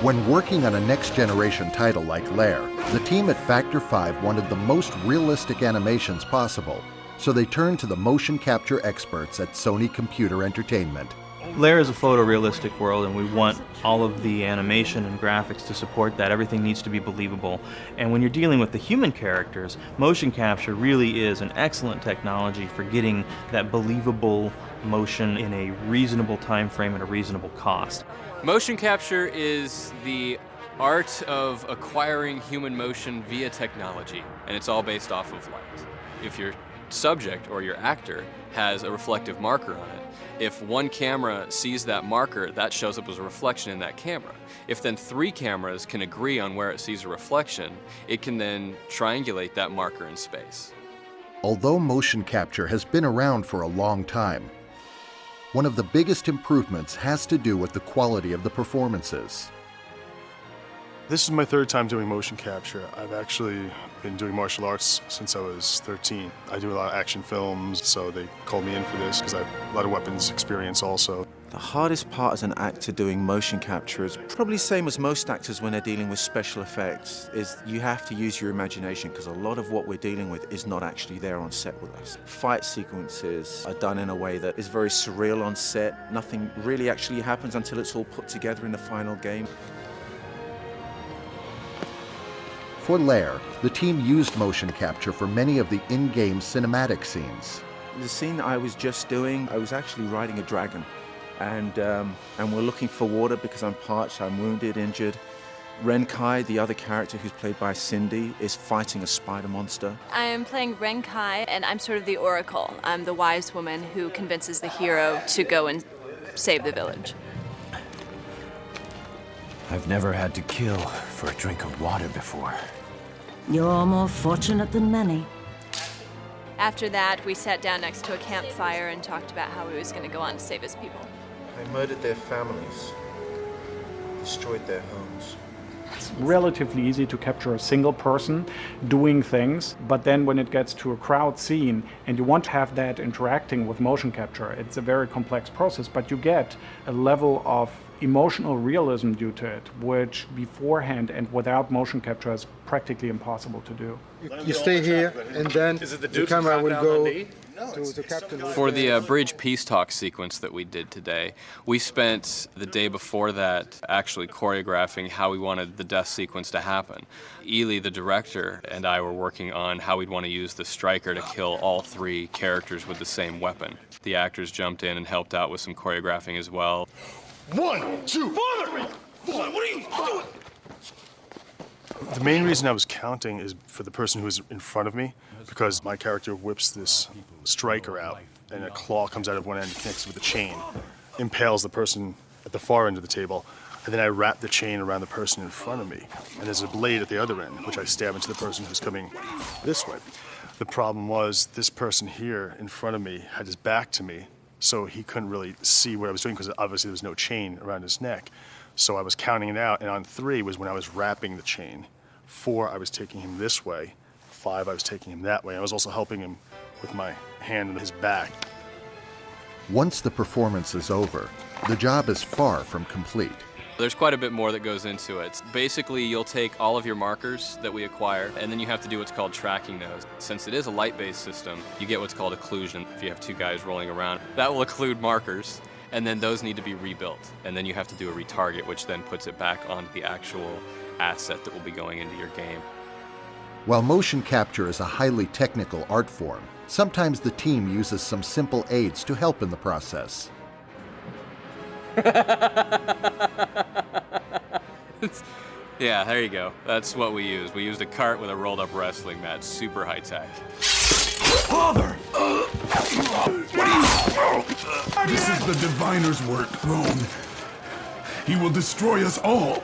When working on a next-generation title like Lair, the team at Factor 5 wanted the most realistic animations possible, so they turned to the motion capture experts at Sony Computer Entertainment. Lair is a photorealistic world, and we want all of the animation and graphics to support that. Everything needs to be believable. And when you're dealing with the human characters, motion capture really is an excellent technology for getting that believable motion in a reasonable time frame at a reasonable cost. Motion capture is the art of acquiring human motion via technology, and it's all based off of light. If your subject or your actor has a reflective marker on it, if one camera sees that marker, that shows up as a reflection in that camera. If then 3 cameras can agree on where it sees a reflection, it can then triangulate that marker in space. Although motion capture has been around for a long time, one of the biggest improvements has to do with the quality of the performances. This is my 3rd time doing motion capture. I've actually been doing martial arts since I was 13. I do a lot of action films, so they called me in for this because I have a lot of weapons experience also. The hardest part as an actor doing motion capture is probably the same as most actors when they're dealing with special effects, is you have to use your imagination because a lot of what we're dealing with is not actually there on set with us. Fight sequences are done in a way that is very surreal on set. Nothing really actually happens until it's all put together in the final game. For Lair, the team used motion capture for many of the in-game cinematic scenes. The scene that I was just doing, I was actually riding a dragon. And we're looking for water because I'm parched, I'm wounded, injured. Renkai, the other character who's played by Cindy, is fighting a spider monster. I am playing Renkai, and I'm sort of the oracle. I'm the wise woman who convinces the hero to go and save the village. I've never had to kill for a drink of water before. You're more fortunate than many. After that, we sat down next to a campfire and talked about how he was going to go on to save his people. They murdered their families, destroyed their homes. It's relatively easy to capture a single person doing things, but then when it gets to a crowd scene and you want to have that interacting with motion capture, it's a very complex process, but you get a level of emotional realism due to it, which beforehand and without motion capture is practically impossible to do. You stay here, and then the camera will go to the captain. For the bridge peace talk sequence that we did today, we spent the day before that actually choreographing how we wanted the death sequence to happen. Ely, the director, and I were working on how we'd want to use the striker to kill all 3 characters with the same weapon. The actors jumped in and helped out with some choreographing as well. 1, 2, 3, 4. What are you doing? The main reason I was counting is for the person who is in front of me, because my character whips this striker out, and a claw comes out of one end, connects with a chain, impales the person at the far end of the table, and then I wrap the chain around the person in front of me, and there's a blade at the other end, which I stab into the person who's coming this way. The problem was this person here in front of me had his back to me, so he couldn't really see what I was doing because obviously there was no chain around his neck. So I was counting it out, and on 3 was when I was wrapping the chain. 4, I was taking him this way. 5, I was taking him that way. I was also helping him with my hand on his back. Once the performance is over, the job is far from complete. There's quite a bit more that goes into it. Basically, you'll take all of your markers that we acquire, and then you have to do what's called tracking those. Since it is a light-based system, you get what's called occlusion. If you have 2 guys rolling around, that will occlude markers, and then those need to be rebuilt. And then you have to do a retarget, which then puts it back onto the actual asset that will be going into your game. While motion capture is a highly technical art form, sometimes the team uses some simple aids to help in the process. Yeah, there you go. That's what we used. We used a cart with a rolled-up wrestling mat. Super high-tech. Father! This is the diviner's work, Roan. He will destroy us all.